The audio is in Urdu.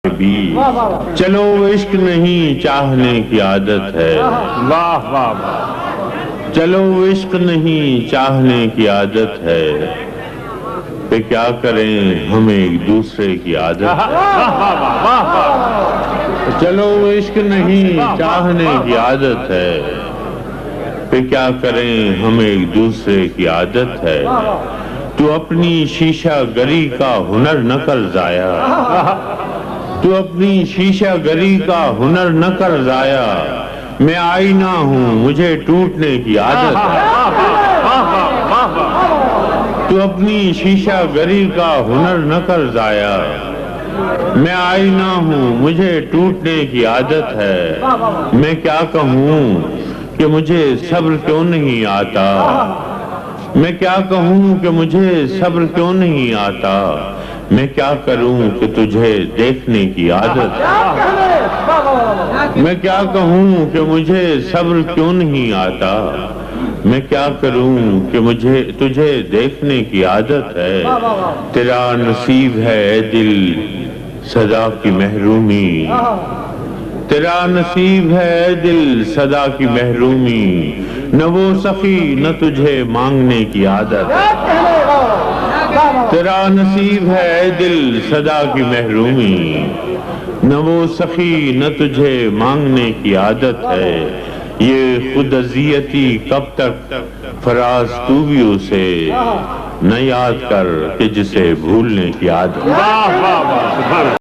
بھی چلو عشق نہیں چاہنے کی عادت ہے، واہ واہ واہ، چلو عشق نہیں چاہنے کی عادت ہے، پہ کیا کریں ہم ایک دوسرے کی عادت ہے، چلو عشق نہیں چاہنے کی عادت ہے، پہ کیا کریں ہم ایک دوسرے کی عادت ہے، تو اپنی شیشہ گری کا ہنر نہ کر ضائع، تو اپنی شیشہ گری کا ہنر نہ کر ضائع، میں آئینہ ہوں مجھے ٹوٹنے کی عادت ہے، تو اپنی شیشہ گری کا ہنر نہ کر ضائع، میں آئینہ ہوں مجھے ٹوٹنے کی عادت ہے، میں کیا کہوں کہ مجھے صبر کیوں نہیں آتا، میں کیا کہوں کہ مجھے صبر کیوں نہیں آتا، میں کیا کروں کہ تجھے دیکھنے کی عادت ہے، میں کیا کہوں کہ مجھے صبر کیوں نہیں آتا، میں کیا کروں کہ مجھے تجھے دیکھنے کی عادت ہے، تیرا نصیب ہے دل صدا کی محرومی، تیرا نصیب ہے دل صدا کی محرومی، نہ وہ سخی نہ تجھے مانگنے کی عادت ہے، تیرا نصیب ہے دل صدا کی محرومی، نہ وہ سخی نہ تجھے مانگنے کی عادت ہے، یہ خود اذیتی کب تک فراز تو بھی اسے نہ یاد کر کہ جسے بھولنے کی عادت ہے۔